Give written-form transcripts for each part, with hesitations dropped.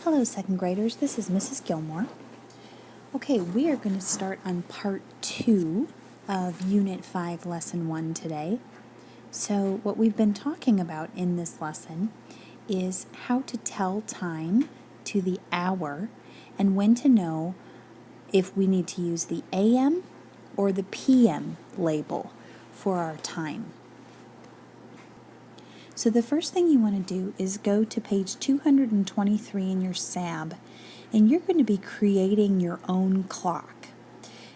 Hello, second graders. This is Mrs. Gilmore. Okay, we are going to start on part 2 of Unit 5, Lesson 1 today. So what we've been talking about in this lesson is how to tell time to the hour and when to know if we need to use the AM or the PM label for our time. So the first thing you want to do is go to page 223 in your SAB, and you're going to be creating your own clock.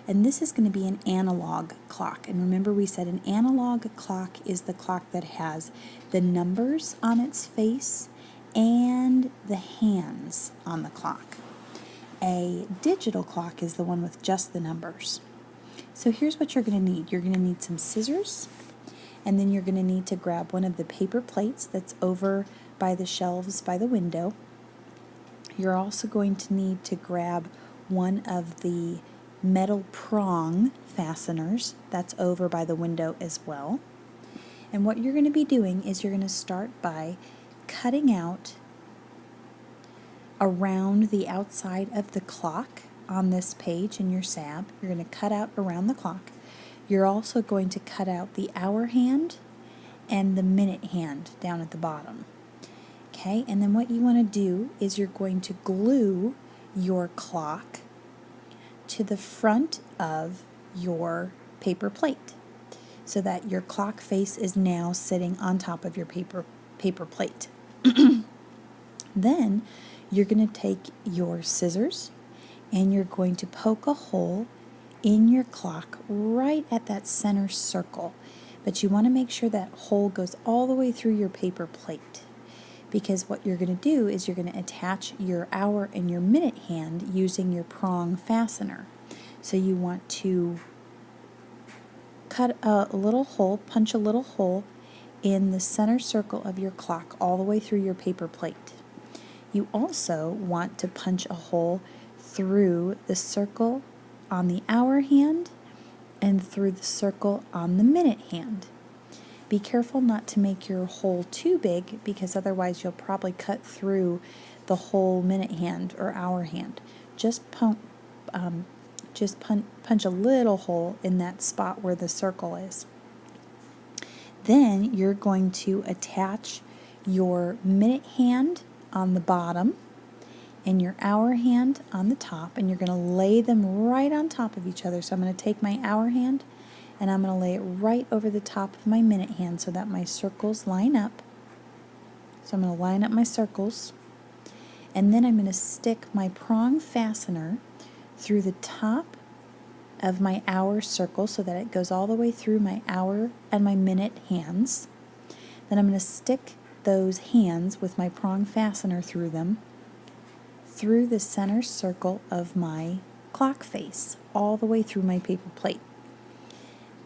And this is going to be an analog clock. And remember, we said an analog clock is the clock that has the numbers on its face and the hands on the clock. A digital clock is the one with just the numbers. So here's what you're going to need. You're going to need some scissors, and then you're going to need to grab one of the paper plates that's over by the shelves by the window. You're also going to need to grab one of the metal prong fasteners that's over by the window as well. And what you're going to be doing is you're going to start by cutting out around the outside of the clock on this page in your SAB. You're going to cut out around the clock. You're also going to cut out the hour hand and the minute hand down at the bottom. Okay, and then what you want to do is you're going to glue your clock to the front of your paper plate so that your clock face is now sitting on top of your paper plate. Then you're going to take your scissors and you're going to poke a hole in your clock right at that center circle. But you want to make sure that hole goes all the way through your paper plate, because what you're going to do is you're going to attach your hour and your minute hand using your prong fastener. So you want to cut a little hole, punch a little hole in the center circle of your clock all the way through your paper plate. You also want to punch a hole through the circle on the hour hand and through the circle on the minute hand. Be careful not to make your hole too big, because otherwise you'll probably cut through the whole minute hand or hour hand. Just punch a little hole in that spot where the circle is. Then you're going to attach your minute hand on the bottom and your hour hand on the top, and you're going to lay them right on top of each other. So I'm going to take my hour hand and I'm going to lay it right over the top of my minute hand so that my circles line up. So I'm going to line up my circles, and then I'm going to stick my prong fastener through the top of my hour circle so that it goes all the way through my hour and my minute hands. Then I'm going to stick those hands with my prong fastener through them through the center circle of my clock face, all the way through my paper plate.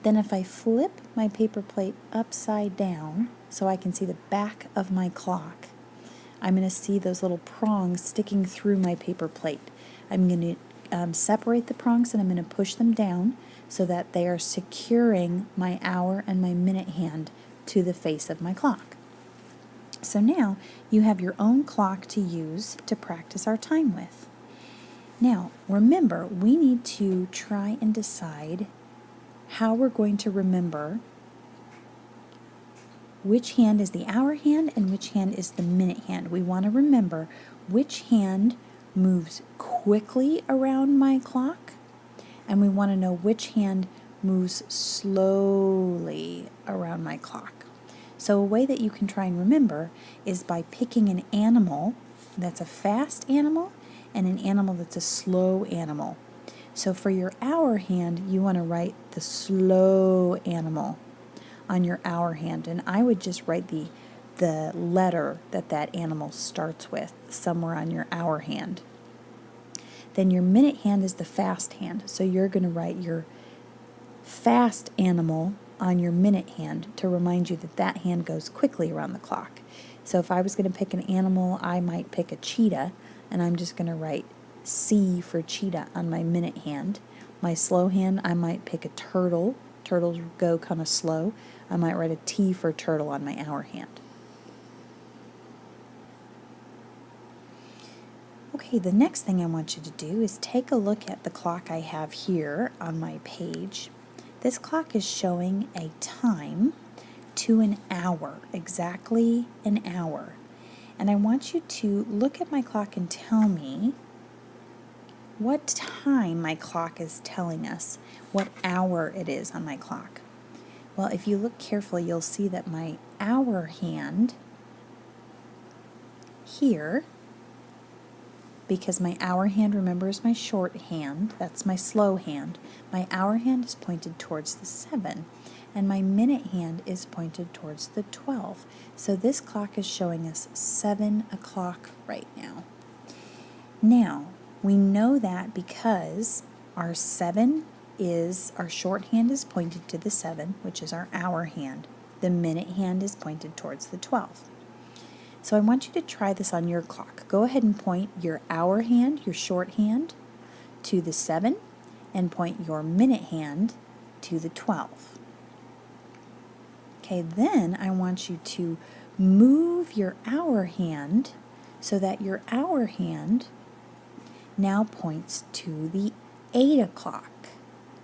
Then if I flip my paper plate upside down so I can see the back of my clock, I'm going to see those little prongs sticking through my paper plate. I'm going to separate the prongs, and I'm going to push them down so that they are securing my hour and my minute hand to the face of my clock. So now you have your own clock to use to practice our time with. Now, remember, we need to try and decide how we're going to remember which hand is the hour hand and which hand is the minute hand. We want to remember which hand moves quickly around my clock, and we want to know which hand moves slowly around my clock. So a way that you can try and remember is by picking an animal that's a fast animal and an animal that's a slow animal. So for your hour hand, you want to write the slow animal on your hour hand, and I would just write the letter that animal starts with somewhere on your hour hand. Then your minute hand is the fast hand, so you're going to write your fast animal on your minute hand to remind you that that hand goes quickly around the clock. So if I was going to pick an animal, I might pick a cheetah, and I'm just going to write C for cheetah on my minute hand. My slow hand, I might pick a turtle. Turtles go kind of slow. I might write a T for turtle on my hour hand. Okay, the next thing I want you to do is take a look at the clock I have here on my page. This clock is showing a time to an hour, exactly an hour. And I want you to look at my clock and tell me what time my clock is telling us, what hour it is on my clock. Well, if you look carefully, you'll see that my hour hand here, because my hour hand, remember, is my short hand, that's my slow hand, my hour hand is pointed towards the 7, and my minute hand is pointed towards the 12. So this clock is showing us 7 o'clock right now. Now, we know that because our 7 is, our short hand is pointed to the 7, which is our hour hand. The minute hand is pointed towards the 12. So I want you to try this on your clock. Go ahead and point your hour hand, your short hand, to the 7, and point your minute hand to the 12. Okay, then I want you to move your hour hand so that your hour hand now points to the 8 o'clock.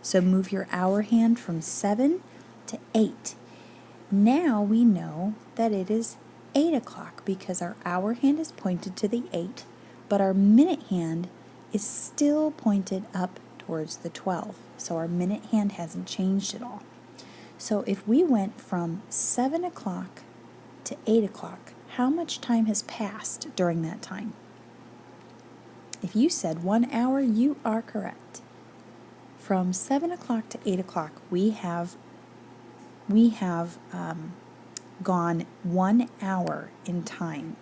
So move your hour hand from 7 to 8. Now we know that it is 8 o'clock because our hour hand is pointed to the 8, but our minute hand is still pointed up towards the 12. So our minute hand hasn't changed at all. So if we went from 7 o'clock to 8 o'clock, how much time has passed during that time? If you said 1 hour, you are correct. From 7 o'clock to 8 o'clock, we have gone 1 hour in time.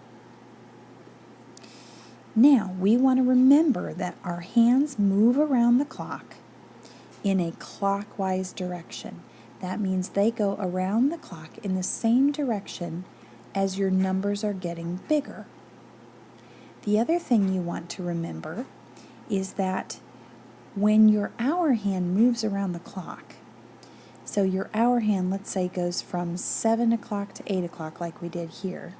Now, we want to remember that our hands move around the clock in a clockwise direction. That means they go around the clock in the same direction as your numbers are getting bigger. The other thing you want to remember is that when your hour hand moves around the clock, so your hour hand, let's say, goes from 7 o'clock to 8 o'clock like we did here,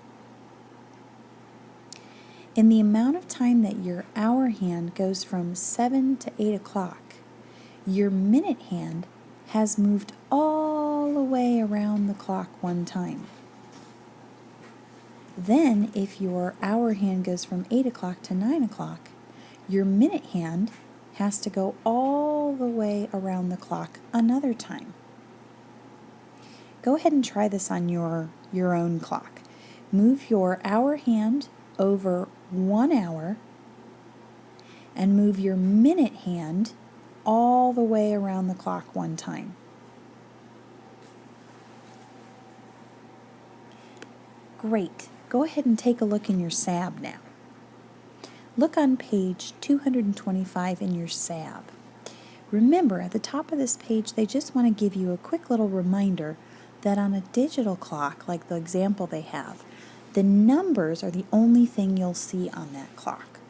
in the amount of time that your hour hand goes from 7 to 8 o'clock, your minute hand has moved all the way around the clock one time. Then, if your hour hand goes from 8 o'clock to 9 o'clock, your minute hand has to go all the way around the clock another time. Go ahead and try this on your own clock. Move your hour hand over 1 hour and move your minute hand all the way around the clock one time. Great. Go ahead and take a look in your SAB now. Look on page 225 in your SAB. Remember, at the top of this page, they just want to give you a quick little reminder that on a digital clock, like the example they have, the numbers are the only thing you'll see on that clock.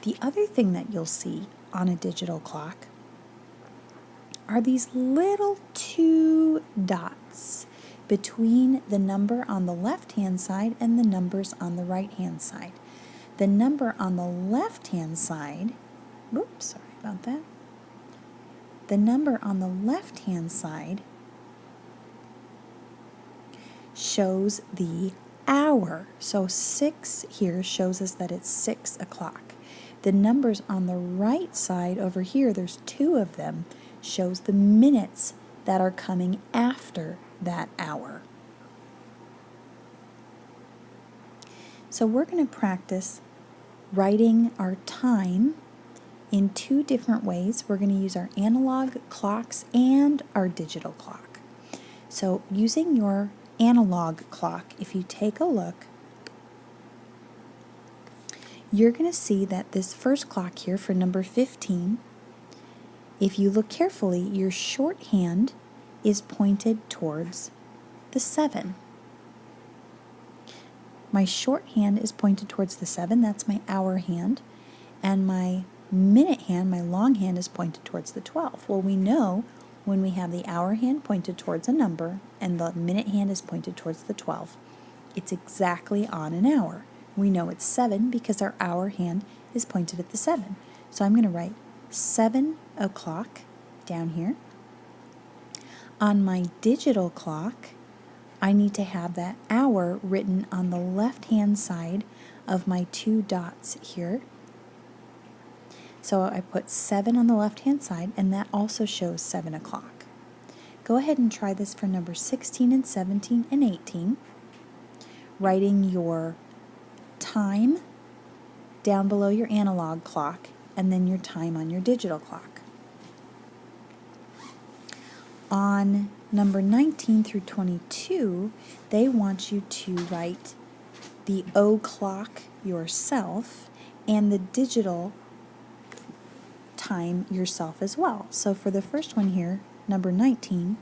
The other thing that you'll see on a digital clock are these little 2 dots between the number on the left-hand side and the numbers on the right-hand side. The number on the left-hand side, oops, sorry about that. The number on the left-hand side shows the hour. So 6 here shows us that it's 6 o'clock. The numbers on the right side over here, there's 2 of them, shows the minutes that are coming after that hour. So we're going to practice writing our time in 2 different ways. We're going to use our analog clocks and our digital clock. So using your analog clock, if you take a look, you're going to see that this first clock here for number 15, if you look carefully, your short hand is pointed towards the 7. My short hand is pointed towards the 7, that's my hour hand, and my minute hand, my long hand, is pointed towards the 12. Well, we know when we have the hour hand pointed towards a number and the minute hand is pointed towards the 12, it's exactly on an hour. We know it's 7 because our hour hand is pointed at the 7. So I'm going to write 7 o'clock down here. On my digital clock, I need to have that hour written on the left-hand side of my 2 dots here. So I put 7 on the left-hand side, and that also shows 7 o'clock. Go ahead and try this for number 16 and 17 and 18, writing your time down below your analog clock and then your time on your digital clock. On number 19 through 22, they want you to write the O clock yourself and the digital time yourself as well. So for the first one here, number 19,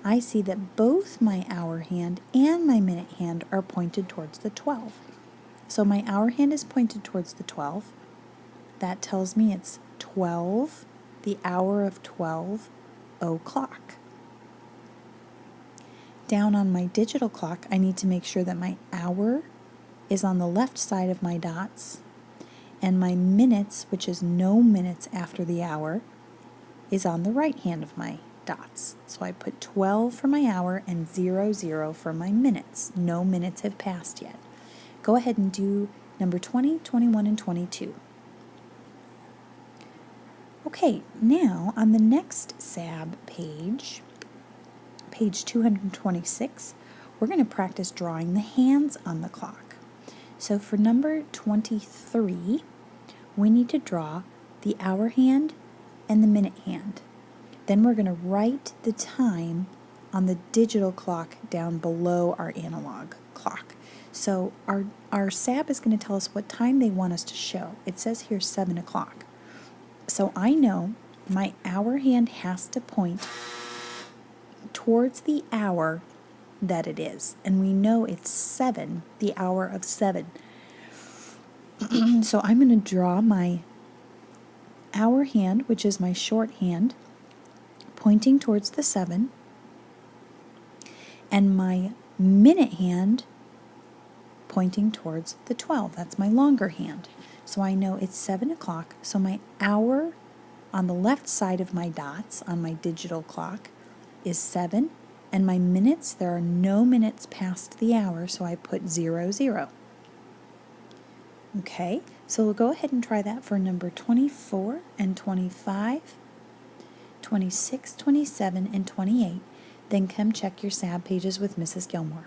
I see that both my hour hand and my minute hand are pointed towards the 12. So my hour hand is pointed towards the 12. That tells me it's 12, the hour of 12 o'clock. Down on my digital clock, I need to make sure that my hour is on the left side of my dots, and my minutes, which is no minutes after the hour, is on the right hand of my dots. So I put 12 for my hour and 00 for my minutes. No minutes have passed yet. Go ahead and do number 20, 21, and 22. Okay, now on the next SAB page, page 226, we're going to practice drawing the hands on the clock. So for number 23, we need to draw the hour hand and the minute hand. Then we're going to write the time on the digital clock down below our analog clock. So our SAB is going to tell us what time they want us to show. It says here 7 o'clock. So I know my hour hand has to point towards the hour that it is. And we know it's 7, the hour of 7. So I'm going to draw my hour hand, which is my short hand, pointing towards the 7, and my minute hand pointing towards the 12. That's my longer hand. So I know it's 7 o'clock, so my hour on the left side of my dots on my digital clock is 7, and my minutes, there are no minutes past the hour, so I put 00. Okay, so we'll go ahead and try that for number 24 and 25, 26, 27, and 28. Then come check your SAB pages with Mrs. Gilmore.